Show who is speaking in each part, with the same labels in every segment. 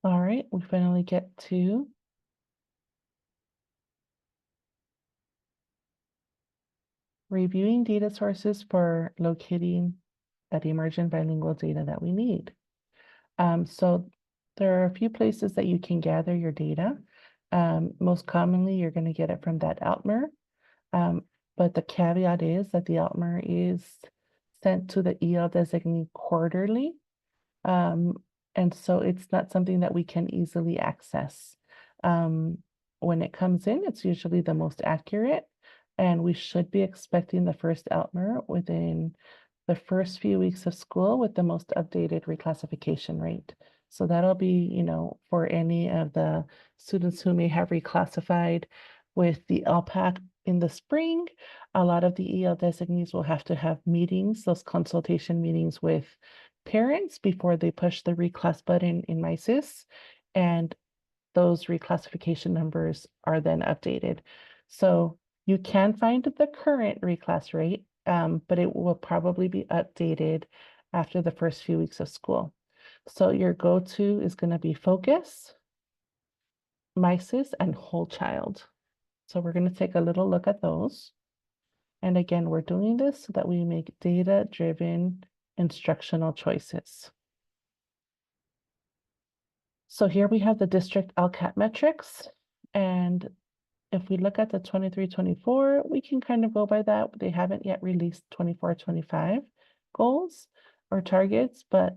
Speaker 1: All right, we finally get to reviewing data sources for locating that emergent bilingual data that we need. So there are a few places that you can gather your data. Most commonly, you're going to get it from that Altmer. But the caveat is that the Altmer is sent to the EL designee quarterly. And so it's not something that we can easily access. When it comes in, it's usually the most accurate, and we should be expecting the first Altmer within the first few weeks of school with the most updated reclassification rate. So that'll be, for any of the students who may have reclassified with the LPAC in the spring, a lot of the EL designees will have to have meetings, those consultation meetings with parents before they push the reclass button in MySys, and those reclassification numbers are then updated. So you can find the current reclass rate, but it will probably be updated after the first few weeks of school. So your go-to is going to be Focus, MySys, and Whole Child. So we're going to take a little look at those. And again, we're doing this so that we make data-driven instructional choices. So here we have the district LCAT metrics. And if we look at the 23-24, we can kind of go by that. They haven't yet released 24-25 goals or targets, but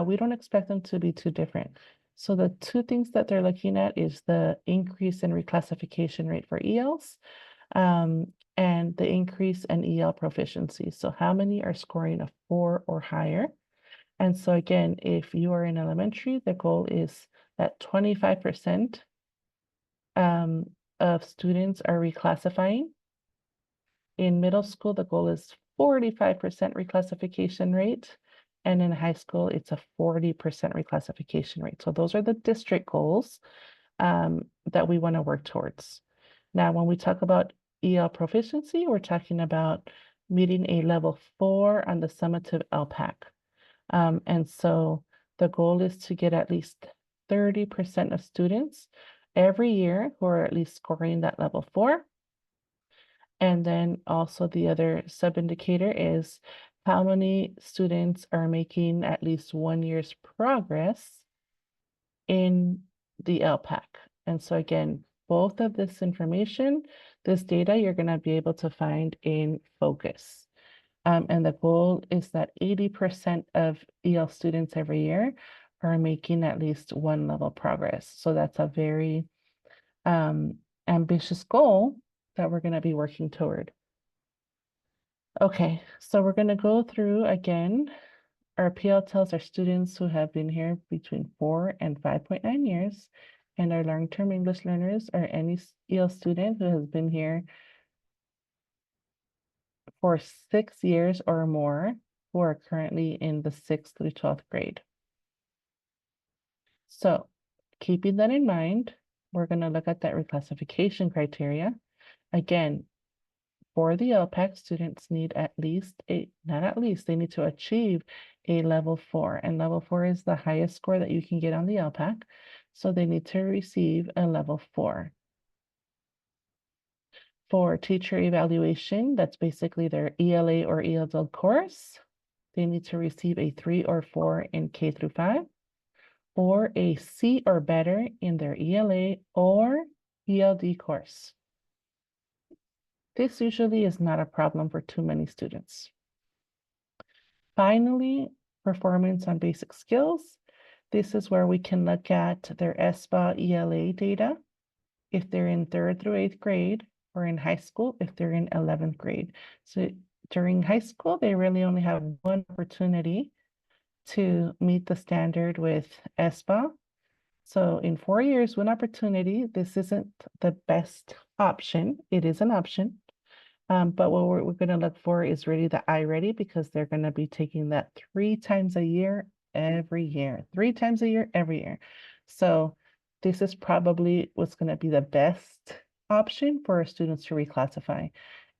Speaker 1: we don't expect them to be too different. So the two things that they're looking at is the increase in reclassification rate for ELs and the increase in EL proficiency. So how many are scoring a 4 or higher? And so again, if you are in elementary, the goal is that 25% of students are reclassifying. In middle school, the goal is 45% reclassification rate. And in high school, it's a 40% reclassification rate. So those are the district goals that we want to work towards. Now, when we talk about EL proficiency, we're talking about meeting a level 4 on the summative LPAC. And so the goal is to get at least 30% of students every year who are at least scoring that level 4. And then also the other sub-indicator is how many students are making at least 1 year's progress in the LPAC. And so again, both of this information, this data, you're going to be able to find in Focus. And the goal is that 80% of EL students every year are making at least 1 level progress. So that's a very ambitious goal that we're going to be working toward. Okay, so we're going to go through again. Our PL tells our students who have been here between 4 and 5.9 years, and our long-term English learners are any EL student who has been here for 6 years or more, who are currently in the 6th through 12th grade. So keeping that in mind, we're going to look at that reclassification criteria. Again, for the LPAC, students need they need to achieve a level 4. And level 4 is the highest score that you can get on the LPAC. So they need to receive a level 4. For teacher evaluation, that's basically their ELA or ELD course. They need to receive a 3 or 4 in K through 5, or a C or better in their ELA or ELD course. This usually is not a problem for too many students. Finally, performance on basic skills. This is where we can look at their SBA ELA data if they're in 3rd through 8th grade, or in high school if they're in 11th grade. So during high school, they really only have one opportunity to meet the standard with SBA. So in 4 years, one opportunity. This isn't the best option. It is an option. But what we're going to look for is really the iReady, because they're going to be taking that 3 times a year, every year. 3 times a year, every year. So this is probably what's going to be the best option for our students to reclassify.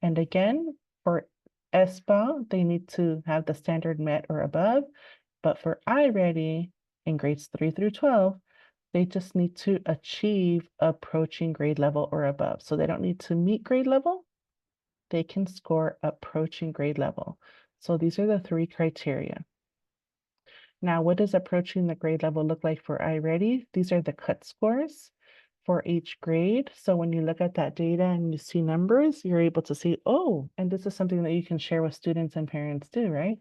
Speaker 1: And again, for SBA, they need to have the standard met or above. But for iReady in grades 3 through 12, They just need to achieve approaching grade level or above. So they don't need to meet grade level. They can score approaching grade level. So these are the 3 criteria. Now, what does approaching the grade level look like for iReady? These are the cut scores for each grade. So when you look at that data and you see numbers, you're able to see, oh, and this is something that you can share with students and parents too, right?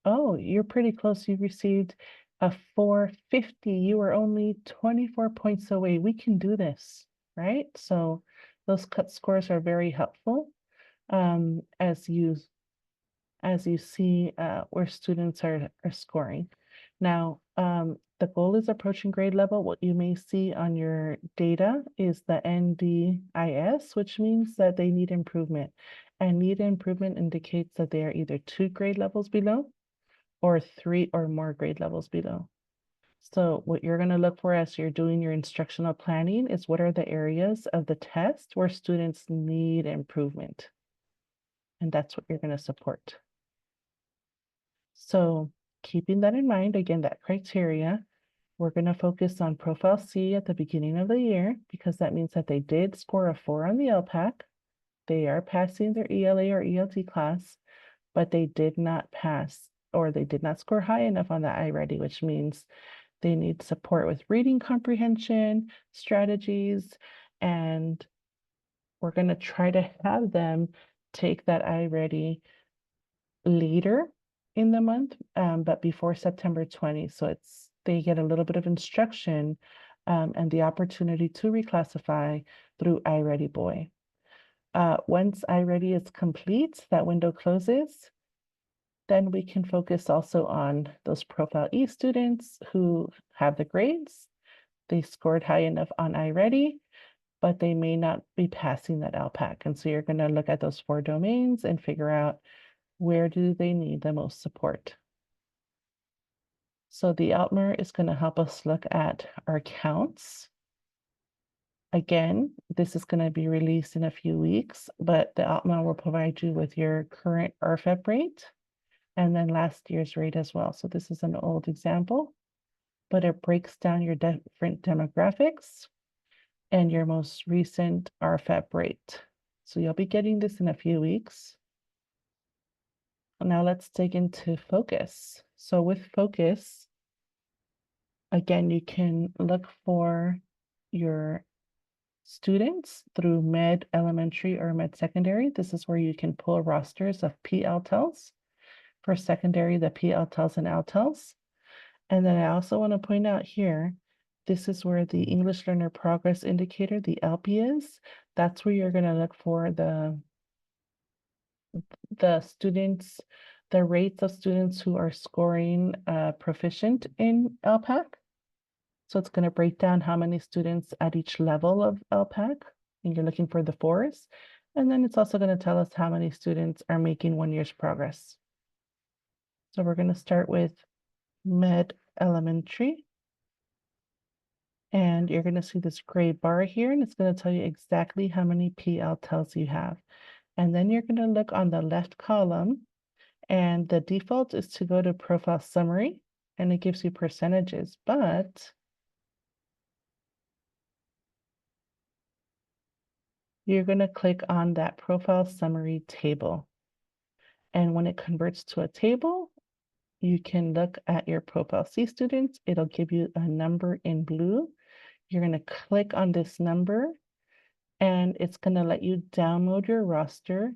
Speaker 1: Oh, you're pretty close. You received a 450. You were only 24 points away. We can do this, right? So those cut scores are very helpful as you see where students are scoring. Now, the goal is approaching grade level. What you may see on your data is the NDIS, which means that they need improvement. And need improvement indicates that they are either 2 grade levels below or 3 or more grade levels below. So what you're going to look for as you're doing your instructional planning is what are the areas of the test where students need improvement. And that's what you're going to support. So keeping that in mind, again, that criteria, we're going to focus on Profile C at the beginning of the year because that means that they did score a 4 on the LPAC. They are passing their ELA or ELT class, but they did not pass or they did not score high enough on the iReady, which means they need support with reading comprehension, strategies, and we're going to try to have them take that iReady later in the month, but before September 20. So they get a little bit of instruction and the opportunity to reclassify through iReady Boy. Once iReady is complete, that window closes, then we can focus also on those Profile E students who have the grades. They scored high enough on iReady, but they may not be passing that LPAC. And so you're going to look at those 4 domains and figure out where do they need the most support. So the Altmer is going to help us look at our counts. Again, this is going to be released in a few weeks, but the Altmer will provide you with your current RFEP rate and then last year's rate as well. So this is an old example, but it breaks down your different demographics and your most recent RFEP rate. So you'll be getting this in a few weeks. Now let's dig into Focus. So with Focus, again, you can look for your students through Med Elementary or Med Secondary. This is where you can pull rosters of PLTELs. For secondary, the PLTELs and LTELs. And then I also want to point out here, this is where the English Learner Progress Indicator, the ELPI is. That's where you're going to look for the students, the rates of students who are scoring proficient in LPAC. So it's going to break down how many students at each level of LPAC, and you're looking for the 4s. And then it's also going to tell us how many students are making 1 year's progress. So we're going to start with Med Elementary. And you're going to see this gray bar here, and it's going to tell you exactly how many PLTELs you have. And then you're going to look on the left column, and the default is to go to Profile Summary, and it gives you percentages, but you're going to click on that Profile Summary table. And when it converts to a table, you can look at your Profile C students. It'll give you a number in blue. You're going to click on this number, and it's going to let you download your roster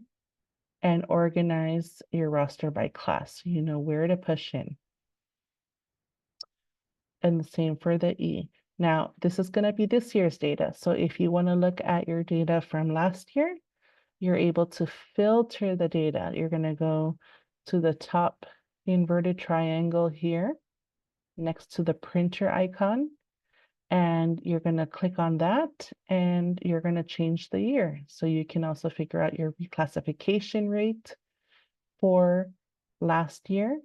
Speaker 1: and organize your roster by class. So you know where to push in. And the same for the E. Now, this is going to be this year's data. So if you want to look at your data from last year, you're able to filter the data. You're going to go to the top inverted triangle here next to the printer icon, and you're going to click on that and you're going to change the year. So you can also figure out your reclassification rate for last year,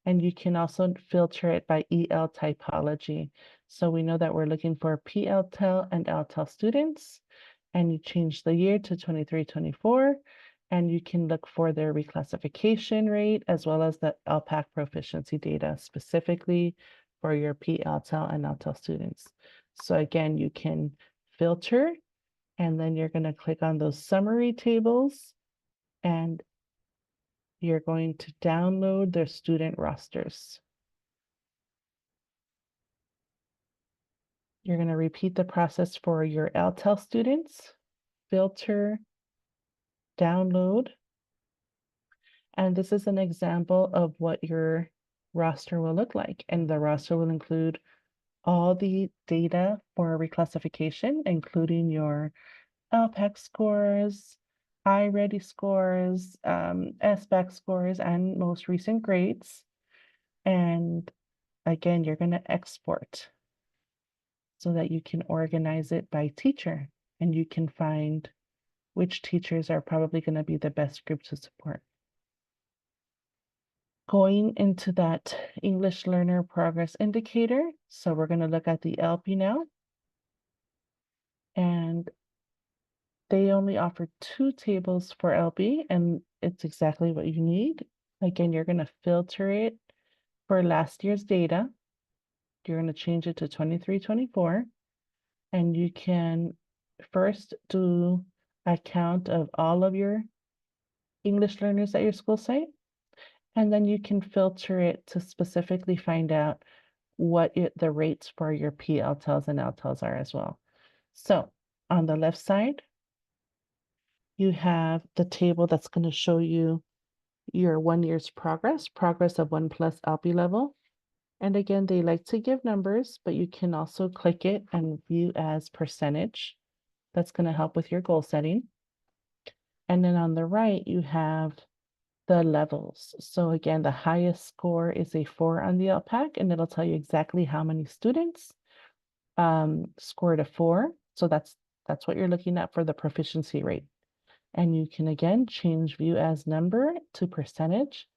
Speaker 1: and you can also filter it by EL typology. So we know that we're looking for PLTEL and LTEL students, and you change the year to 23-24, and you can look for their reclassification rate as well as the LPAC proficiency data specifically for your PLTEL and LTEL students. So again, you can filter, and then you're going to click on those summary tables, and you're going to download their student rosters. You're going to repeat the process for your LTEL students, filter, download. And this is an example of what your roster will look like. And the roster will include all the data for reclassification, including your LPAC scores, iReady scores, SBAC scores, and most recent grades. And again, you're going to export so that you can organize it by teacher, and you can find which teachers are probably going to be the best group to support. Going into that English Learner Progress Indicator, so we're going to look at the LP now. And they only offer 2 tables for LB, and it's exactly what you need. Again, you're going to filter it for last year's data. You're going to change it to 23-24, and you can first do a count of all of your English learners at your school site, and then you can filter it to specifically find out what the rates for your PLTELs and LTELs are as well. So on the left side, you have the table that's going to show you your 1 year's progress of 1+ LP level. And again, they like to give numbers, but you can also click it and view as percentage. That's going to help with your goal setting. And then on the right, you have the levels. So again, the highest score is a 4 on the LPAC, and it'll tell you exactly how many students scored a 4. So that's what you're looking at for the proficiency rate. And you can again change view as number to percentage,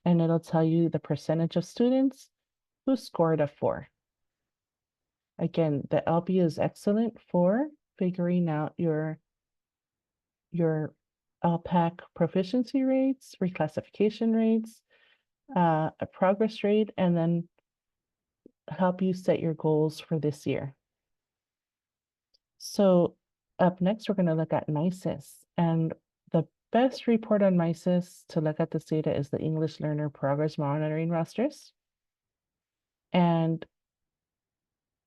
Speaker 1: and it'll tell you the percentage of students who scored a 4. Again, the LP is excellent for figuring out your LPAC proficiency rates, reclassification rates, a progress rate, and then help you set your goals for this year. So up next, we're going to look at MISIS. And the best report on MISIS to look at this data is the English Learner Progress Monitoring Rosters. And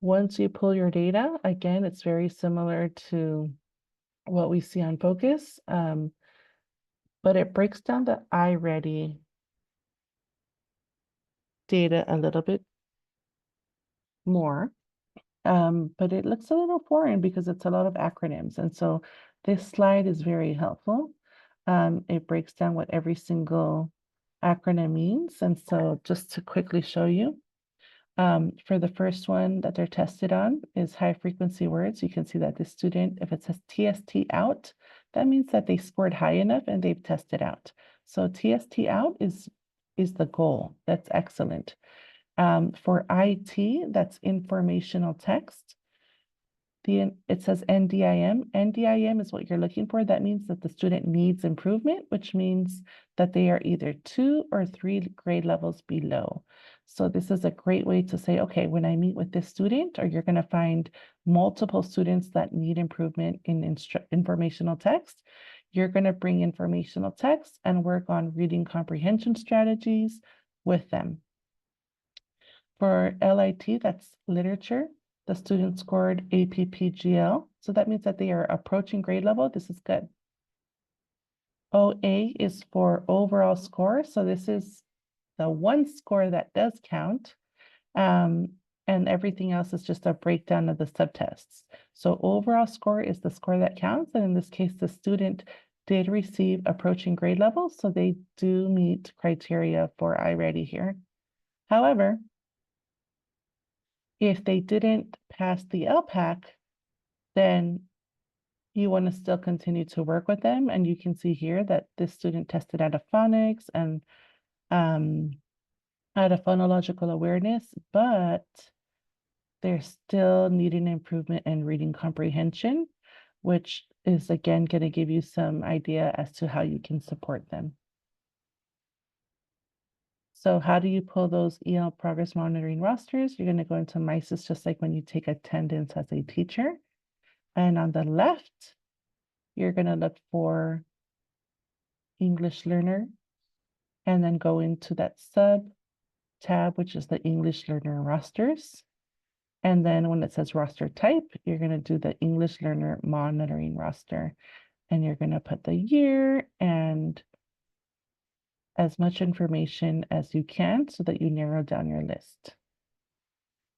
Speaker 1: once you pull your data, again, it's very similar to what we see on Focus, but it breaks down the iReady data a little bit more. But it looks a little foreign because it's a lot of acronyms. And so this slide is very helpful. It breaks down what every single acronym means. And so just to quickly show you, for the first one that they're tested on is high frequency words. You can see that this student, if it says TST out, that means that they scored high enough and they've tested out. So TST out is the goal. That's excellent. For IT, that's informational text. It says NDIM. NDIM is what you're looking for. That means that the student needs improvement, which means that they are either 2 or 3 grade levels below. So this is a great way to say, okay, when I meet with this student, or you're going to find multiple students that need improvement in informational text, you're going to bring informational text and work on reading comprehension strategies with them. For LIT, that's literature. The student scored APPGL. So that means that they are approaching grade level. This is good. OA is for overall score. So this is the one score that does count. And everything else is just a breakdown of the subtests. So overall score is the score that counts. And in this case, the student did receive approaching grade level. So they do meet criteria for iReady here. However, if they didn't pass the LPAC, then you want to still continue to work with them. And you can see here that this student tested out of phonics and out of phonological awareness, but they're still needing improvement in reading comprehension, which is again going to give you some idea as to how you can support them. So how do you pull those EL progress monitoring rosters? You're going to go into MICES just like when you take attendance as a teacher. And on the left, you're going to look for English learner and then go into that sub tab, which is the English learner rosters. And then when it says roster type, you're going to do the English learner monitoring roster. And you're going to put the year and as much information as you can so that you narrow down your list.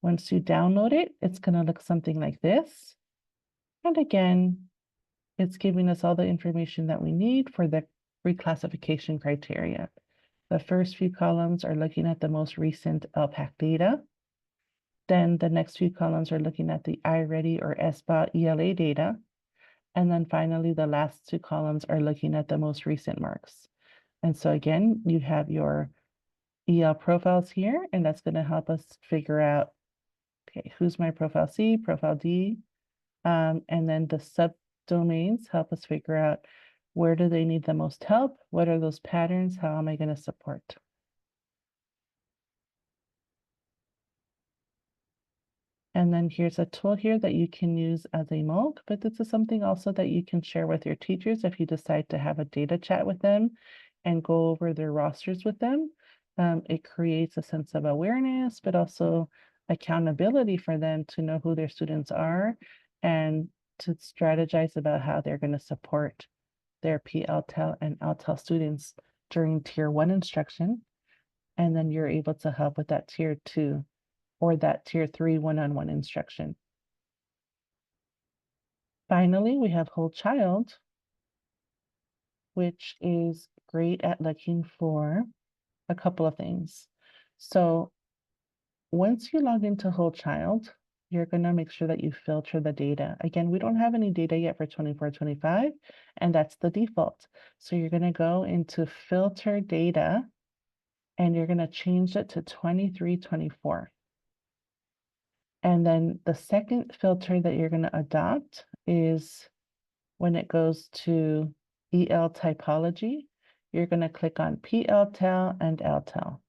Speaker 1: Once you download it, it's going to look something like this. And again, it's giving us all the information that we need for the reclassification criteria. The first few columns are looking at the most recent LPAC data. Then the next few columns are looking at the iReady or SBA ELA data. And then finally, the last two columns are looking at the most recent marks. And so again, you have your EL profiles here, and that's going to help us figure out, okay, who's my profile C, profile D, and then the subdomains help us figure out where do they need the most help, what are those patterns, how am I going to support? And then here's a tool here that you can use as a MOOC, but this is something also that you can share with your teachers if you decide to have a data chat with them and go over their rosters with them. It creates a sense of awareness, but also accountability for them to know who their students are and to strategize about how they're going to support their PLTEL and LTEL students during Tier 1 instruction. And then you're able to help with that Tier 2 or that Tier 3 one-on-one instruction. Finally, we have Whole Child, which is great at looking for a couple of things. So once you log into Whole Child, you're going to make sure that you filter the data. Again, we don't have any data yet for 24-25, and that's the default. So you're going to go into Filter Data, and you're going to change it to 23-24. And then the second filter that you're going to adopt is when it goes to EL typology, you're going to click on PLTEL and LTEL.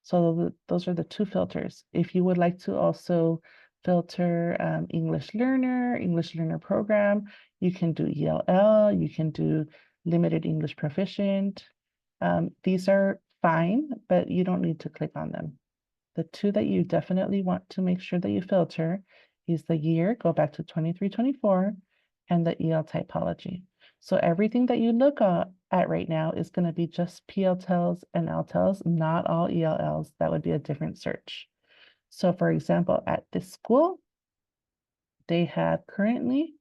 Speaker 1: So those are the two filters. If you would like to also filter English learner program, you can do ELL, you can do limited English proficient. These are fine, but you don't need to click on them. The two that you definitely want to make sure that you filter is the year, go back to 23-24, and the EL typology. So everything that you look at right now is going to be just PLTELs and LTELs, not all ELLs. That would be a different search. So for example, at this school, they have currently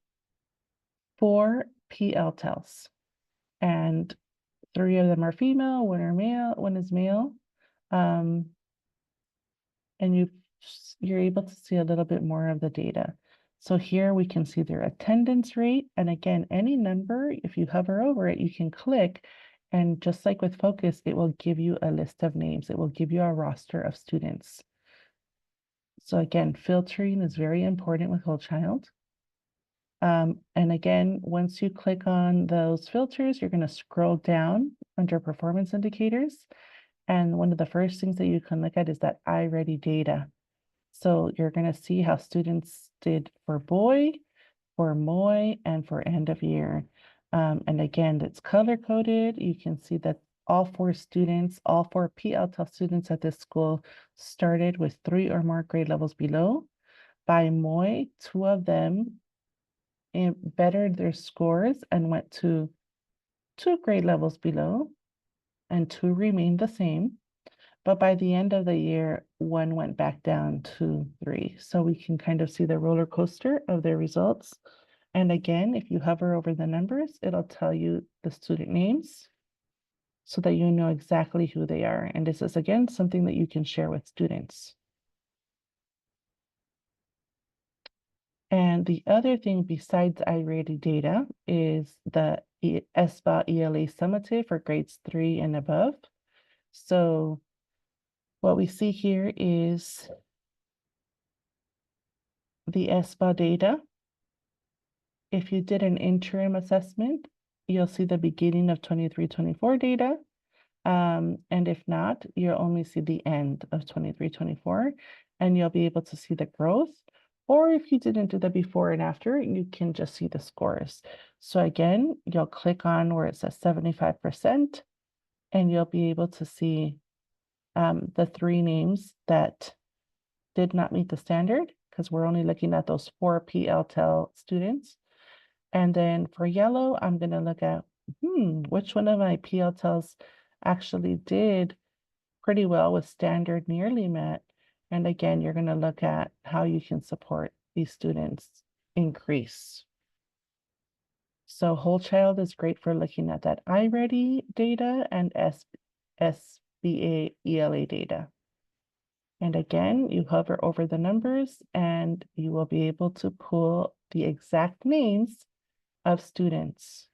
Speaker 1: 4 PLTELs, and 3 of them are female, 1 are male, 1 is male. And you're able to see a little bit more of the data. So here we can see their attendance rate. And again, any number, if you hover over it, you can click. And just like with Focus, it will give you a list of names. It will give you a roster of students. So again, filtering is very important with Whole Child. And again, once you click on those filters, you're going to scroll down under performance indicators. And one of the first things that you can look at is that iReady data. So you're going to see how students did for boy, for MOI, and for end of year. And again, it's color coded. You can see that all 4 students, all 4 PLTEL students at this school started with 3 or more grade levels below. By MOI, 2 of them bettered their scores and went to 2 grade levels below, and 2 remained the same. But by the end of the year, 1 went back down to 3. So we can kind of see the roller coaster of their results. And again, if you hover over the numbers, it'll tell you the student names so that you know exactly who they are. And this is, again, something that you can share with students. And the other thing besides iReady data is the SBA ELA summative for grades 3 and above. So what we see here is the SBA data. If you did an interim assessment, you'll see the beginning of 23-24 data. And if not, you'll only see the end of 23-24, and you'll be able to see the growth. Or if you didn't do the before and after, you can just see the scores. So again, you'll click on where it says 75%, and you'll be able to see the 3 names that did not meet the standard, because we're only looking at those 4 PLTEL students. And then for yellow, I'm going to look at, which one of my PLTELs actually did pretty well with standard nearly met. And again, you're going to look at how you can support these students increase. So whole child is great for looking at that iReady data and SBA ELA data. And again, you hover over the numbers and you will be able to pull the exact names of students.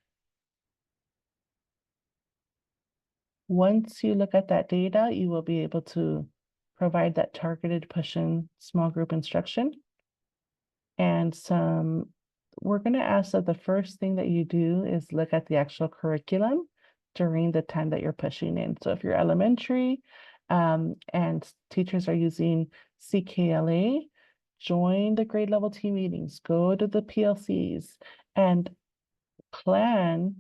Speaker 1: Once you look at that data, you will be able to provide that targeted push-in small group instruction. And we're going to ask that the first thing that you do is look at the actual curriculum during the time that you're pushing in. So if you're elementary and teachers are using CKLA, join the grade level team meetings, go to the PLCs, and plan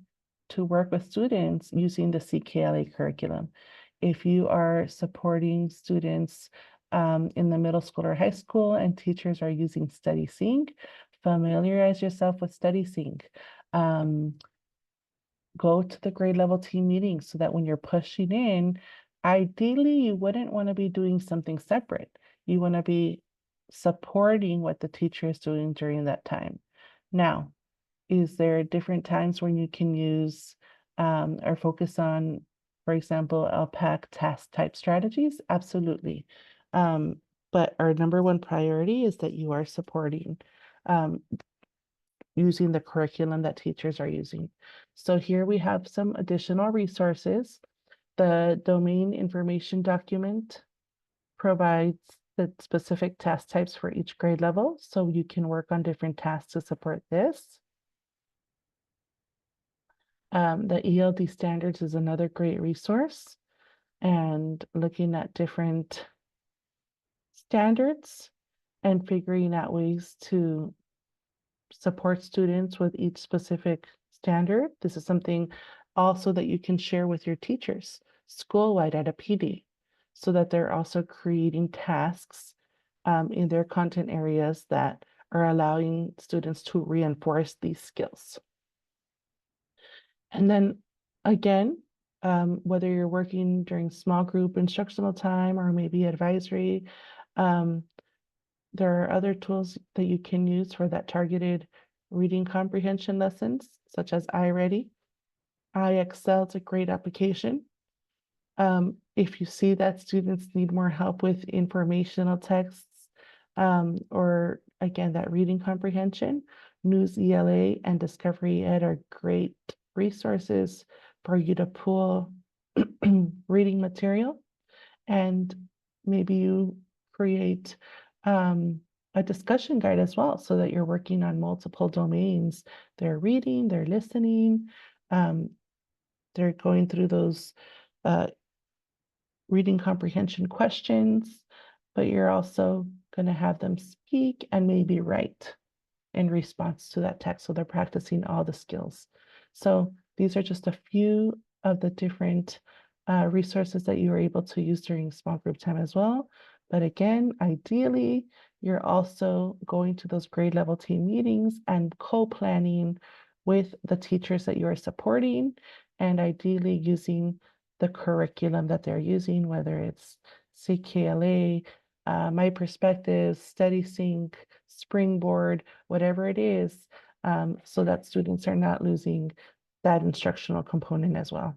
Speaker 1: to work with students using the CKLA curriculum. If you are supporting students in the middle school or high school and teachers are using Study Sync, familiarize yourself with Study Sync. Go to the grade level team meetings so that when you're pushing in, ideally you wouldn't want to be doing something separate. You want to be supporting what the teacher is doing during that time. Now, is there different times when you can use or focus on, for example, LPAC task type strategies? Absolutely. But our number one priority is that you are supporting using the curriculum that teachers are using. So here we have some additional resources. The domain information document provides the specific task types for each grade level, so you can work on different tasks to support this. The ELD standards is another great resource, and looking at different standards and figuring out ways to support students with each specific standard. This is something also that you can share with your teachers school-wide at a PD, so that they're also creating tasks in their content areas that are allowing students to reinforce these skills. And then again, whether you're working during small group instructional time or maybe advisory, there are other tools that you can use for that targeted reading comprehension lessons, such as iReady. iExcel is a great application. If you see that students need more help with informational texts, or again, that reading comprehension, News ELA and Discovery Ed are great resources for you to pull reading material, and maybe you create a discussion guide as well, so that you're working on multiple domains. They're reading, they're listening, they're going through those reading comprehension questions, but you're also going to have them speak and maybe write in response to that text. So they're practicing all the skills. So these are just a few of the different resources that you are able to use during small group time as well. But again, ideally, you're also going to those grade level team meetings and co-planning with the teachers that you are supporting, and ideally using the curriculum that they're using, whether it's CKLA, My Perspectives, Study Sync, Springboard, whatever it is, so that students are not losing that instructional component as well.